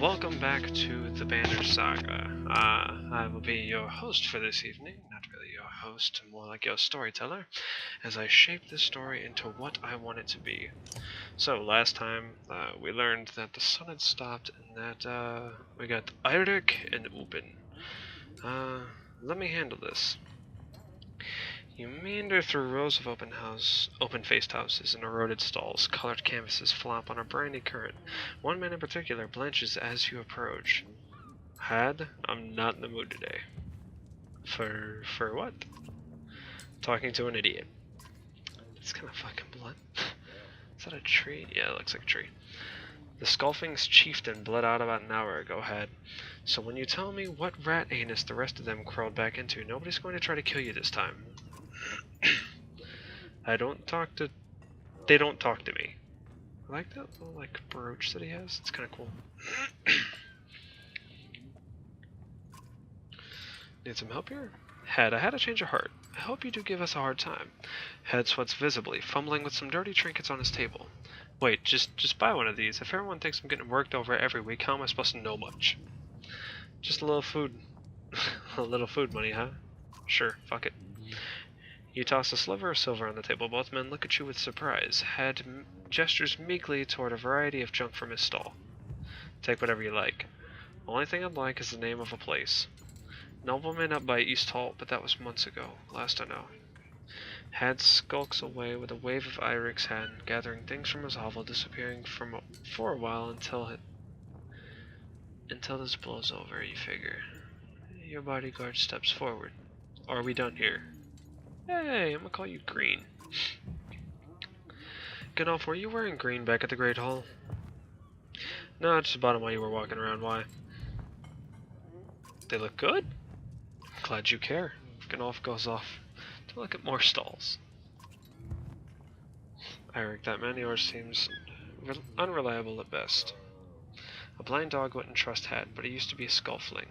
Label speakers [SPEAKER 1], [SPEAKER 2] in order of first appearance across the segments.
[SPEAKER 1] welcome back to the Banner Saga. I will be your host for this evening, not really your host, more like your storyteller, as I shape this story into what I want it to be. So, last time, we learned that the sun had stopped and that, we got Eirik and Ubin. Let me handle this. You meander through rows of open-faced houses and eroded stalls. Colored canvases flop on a briny current. One man in particular blenches as you approach. I'm not in the mood today. For what? Talking to an idiot. It's kind of fucking blunt. Is that a tree? Yeah, it looks like a tree. The Skulfing's chieftain bled out about an hour ago, So when you tell me what rat anus the rest of them crawled back into, nobody's going to try to kill you this time. They don't talk to me. I like that little brooch that he has. It's kind of cool. Need some help here? I had a change of heart. I hope you do give us a hard time. Head sweats visibly, fumbling with some dirty trinkets on his table. Wait, just buy one of these. If everyone thinks I'm getting worked over every week, how am I supposed to know much? Just a little food. A little food money, huh? Sure, fuck it. You toss a sliver of silver on the table. Both men look at you with surprise. Head gestures meekly toward a variety of junk from his stall. Take whatever you like. Only thing I'd like is the name of a place. Nobleman up by East Hall, but that was months ago, last I know. Had skulks away with a wave of Eirik's hand, gathering things from his hovel, disappearing for a while until this blows over, you figure. Your bodyguard steps forward. Are we done here? Hey, I'm gonna call you Green. Gandalf, were you wearing green back at the Great Hall? No, just about them while you were walking around. Why? They look good? Glad you care. Gandalf goes off to look at more stalls. Eirik, that man of yours seems unreliable at best. A blind dog wouldn't trust Had, but he used to be a Skulfling.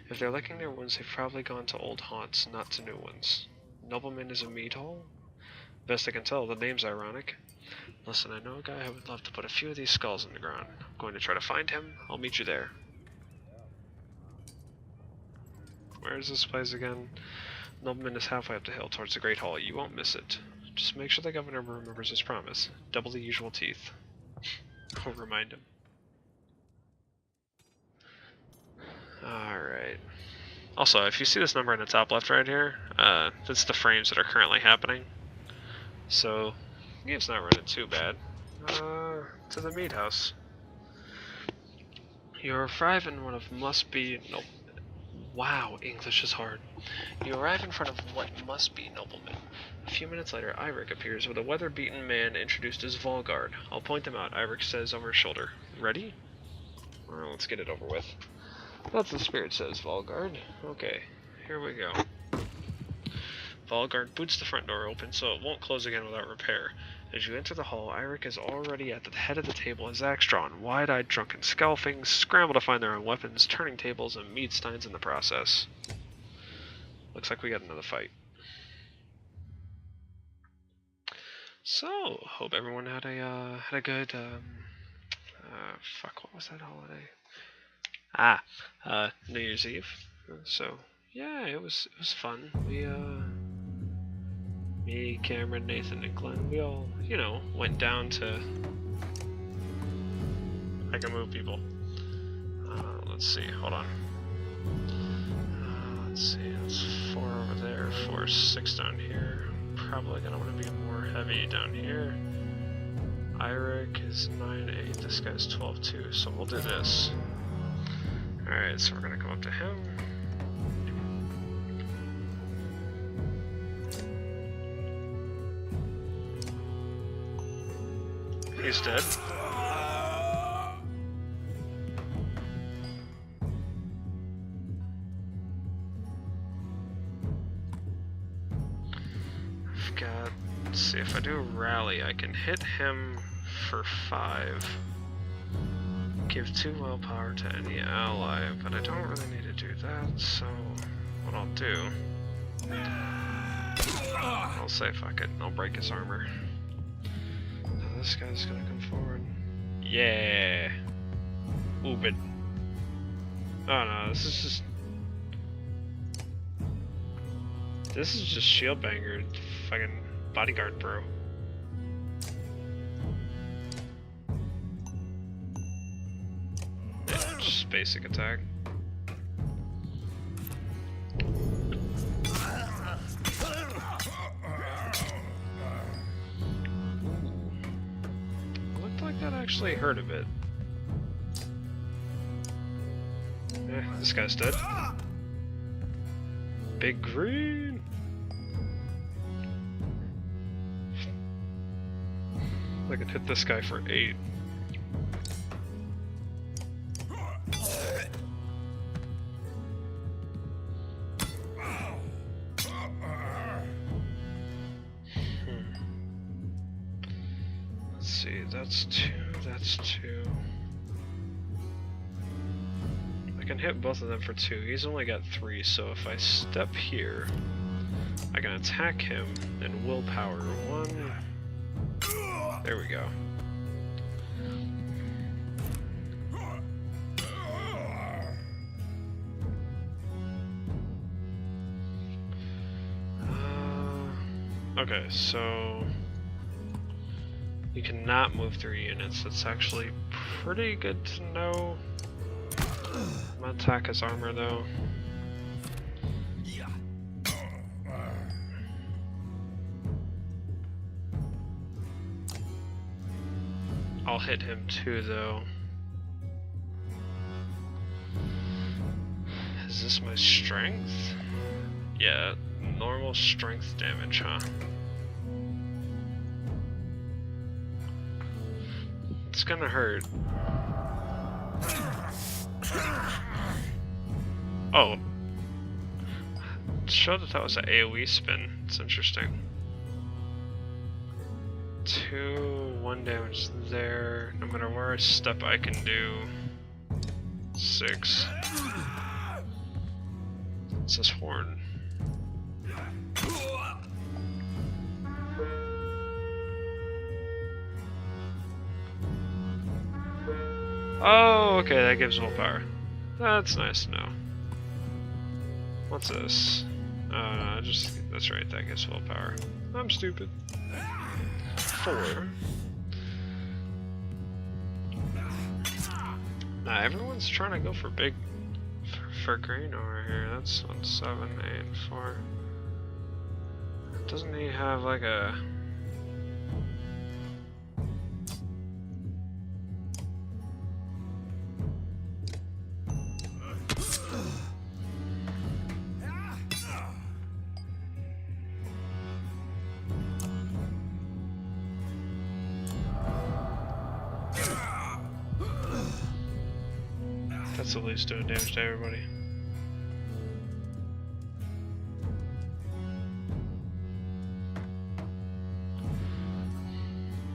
[SPEAKER 1] If they're licking their wounds, they've probably gone to old haunts, not to new ones. Nobleman is a meat hole? Best I can tell, the name's ironic. Listen, I know a guy who would love to put a few of these skulls in the ground. I'm going to try to find him. I'll meet you there. Where is this place again? Nobleman is halfway up the hill towards the Great Hall. You won't miss it. Just make sure the governor remembers his promise. Double the usual teeth. I'll remind him. Alright. Also, if you see this number in the top left right here, that's the frames that are currently happening. So, the game's not running too bad. To the meat house. You arrive in one of nope. Wow, English is hard. You arrive in front of what must be noblemen. A few minutes later, Eirik appears with a weather-beaten man introduced as Volgard. I'll point them out, Eirik says over his shoulder. Ready? Well, let's get it over with. That's the spirit says, Volgard. Okay, here we go. Volgard boots the front door open so it won't close again without repair. As you enter the hall, Eirik is already at the head of the table, his axe drawn. Wide-eyed drunken Skulfings scramble to find their own weapons, turning tables and meat steins in the process. Looks like we got another fight. So, hope everyone had a good, fuck, what was that holiday? New Year's Eve. So, yeah, it was fun. We, me, Cameron, Nathan, and Glenn, we all, went down to... I can move people. Let's see, hold on. Let's see, it's 4 over there, 4, 6 down here. Probably gonna want to be more heavy down here. Eirik is 9, 8, this guy's 12, 2, so we'll do this. Alright, so we're gonna come up to him. He's dead. I've got, let's see, if I do a rally, I can hit him for 5. Give 2 willpower to any ally, but I don't really need to do that, so what I'll do, I'll say fuck it, I'll break his armor. Now this guy's gonna come forward. Yeah! Ubin. Oh no, this is just shield banger, fucking bodyguard bro. Yeah, just basic attack. Looked like that actually hurt a bit. This guy's dead. Big green. I could hit this guy for 8. Let's see, that's 2, that's 2. I can hit both of them for 2. He's only got 3, so if I step here, I can attack him and willpower 1. There we go. Okay, so you cannot move 3 units. That's actually pretty good to know. I'm gonna attack his armor though. I'll hit him too though. Is this my strength? Yeah, normal strength damage, huh? It's gonna hurt. Oh. It showed that was an AoE spin. It's interesting. 2, 1 damage there. No matter where I step, I can do 6. It's this horn. Oh, okay, that gives willpower. That's nice to know. What's this? No, that's right, that gives willpower. I'm stupid. 4. Nah, everyone's trying to go for big, for green over here. That's 1, 7, 8, 4. Doesn't he have like a... That's at least doing damage to everybody.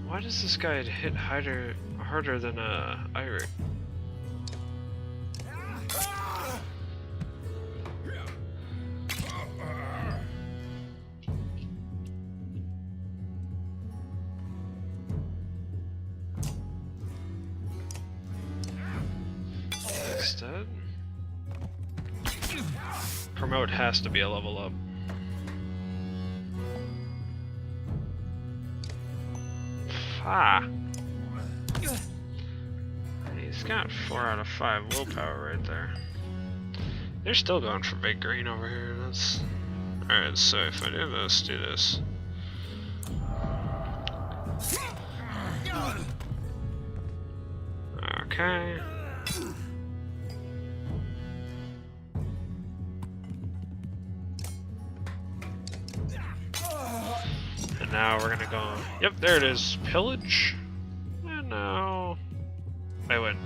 [SPEAKER 1] Why does this guy hit harder than Iric? Dead. Promote has to be a level up. Ah. He's got 4 out of 5 willpower right there. They're still going for big green over here. That's alright. So if I do this. Okay. And now we're gonna go. Yep, there it is. Pillage. And now I win.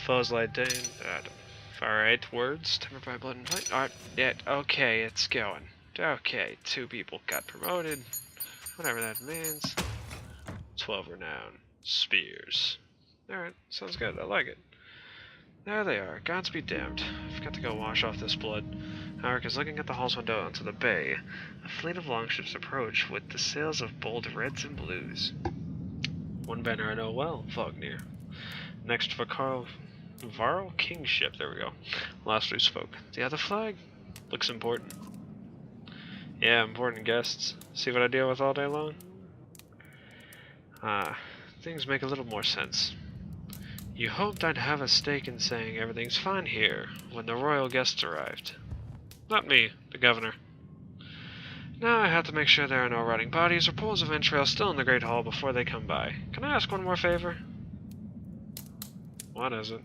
[SPEAKER 1] Foes lied down. Alright, words. Tempered by blood and fight. Alright, yeah, okay, it's going. Okay, 2 people got promoted. Whatever that means. 12 renown. Spears. Alright, sounds good. I like it. There they are. Gods be damned. I forgot to go wash off this blood. Arik is looking at the hall's window onto the bay. A fleet of longships approach with the sails of bold reds and blues. One banner I know well, Vognir. Next for Varl King's ship, there we go. Last we spoke. The other flag? Looks important. Yeah, important guests. See what I deal with all day long? Things make a little more sense. You hoped I'd have a stake in saying everything's fine here when the royal guests arrived. Not me, the governor. Now I have to make sure there are no rotting bodies or pools of entrails still in the Great Hall before they come by. Can I ask one more favor? What is it?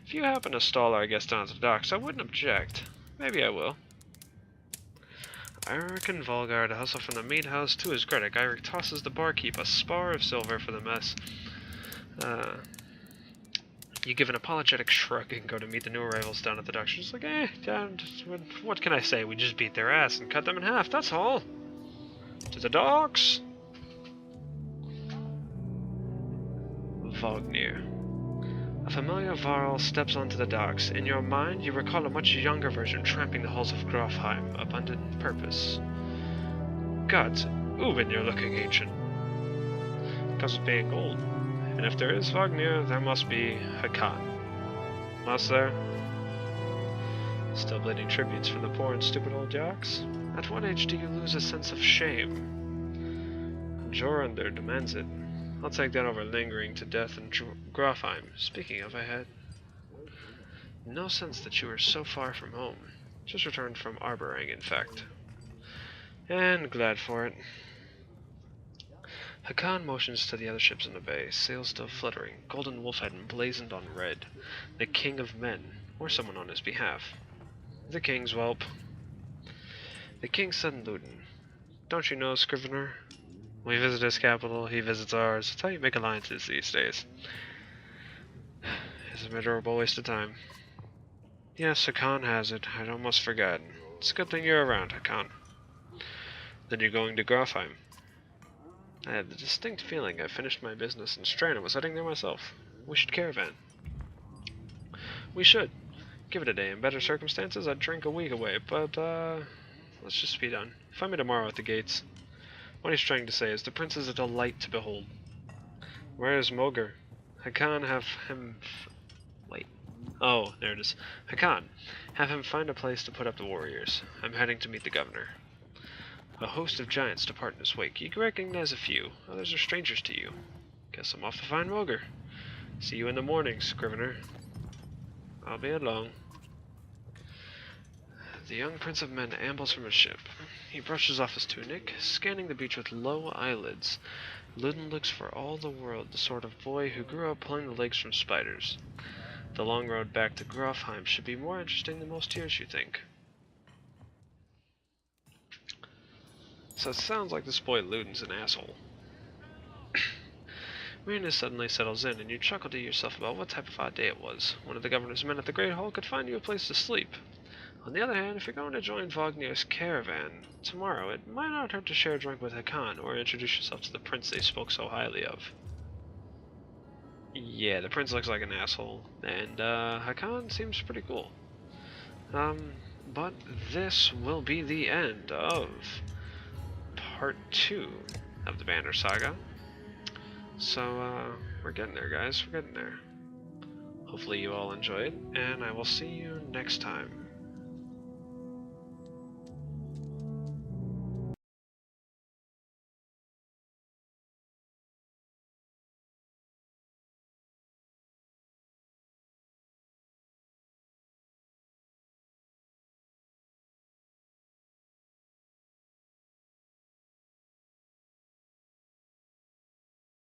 [SPEAKER 1] If you happen to stall our guest down to the docks, I wouldn't object. Maybe I will. Eirik and Volgard hustle from the meat house to his credit. Eirik tosses the barkeep a spar of silver for the mess. You give an apologetic shrug and go to meet the new arrivals down at the docks. Just like, what can I say? We just beat their ass and cut them in half, that's all. To the docks! Vognir. A familiar Varl steps onto the docks. In your mind, you recall a much younger version tramping the halls of Grofheim, abundant purpose. Gods, Ubin, you're looking ancient. Because of being old. And if there is Vognir, there must be Hakan. Must there? Still bleeding tributes from the poor and stupid old jocks? At what age do you lose a sense of shame? Jorander demands it. I'll take that over lingering to death in Grofheim. Speaking of, I had no sense that you were so far from home. Just returned from Arborang, in fact. And glad for it. Hakan motions to the other ships in the bay, sails still fluttering, golden wolfhead emblazoned on red. The king of men, or someone on his behalf. The king's whelp. The king said in Luton, "Don't you know, Scrivener? We visit his capital, he visits ours. It's how you make alliances these days. It's a miserable waste of time." Yes, Hakan has it. I'd almost forgotten. It's a good thing you're around, Hakan. Then you're going to Grofheim. I had the distinct feeling I finished my business in Strand and was heading there myself. We should caravan. We should. Give it a day. In better circumstances, I'd drink a week away, but, let's just be done. Find me tomorrow at the gates. What he's trying to say is the prince is a delight to behold. Where is Moger? Hakan, have him... Wait. Oh, there it is. Hakan, have him find a place to put up the warriors. I'm heading to meet the governor. A host of giants depart in his wake. You can recognize a few. Others are strangers to you. Guess I'm off to find Moger. See you in the morning, Scrivener. I'll be along. The young prince of men ambles from his ship. He brushes off his tunic, scanning the beach with low eyelids. Ludin looks for all the world the sort of boy who grew up pulling the legs from spiders. The long road back to Grofheim should be more interesting than most years, you think. So it sounds like this boy Ludin's an asshole. Weariness suddenly settles in, and you chuckle to yourself about what type of odd day it was. One of the governor's men at the Great Hall could find you a place to sleep. On the other hand, if you're going to join Vognir's caravan tomorrow, it might not hurt to share a drink with Hakan, or introduce yourself to the prince they spoke so highly of. Yeah, the prince looks like an asshole, and Hakan seems pretty cool. But this will be the end of part 2 of the Banner Saga. So, we're getting there, guys. We're getting there. Hopefully you all enjoyed, and I will see you next time.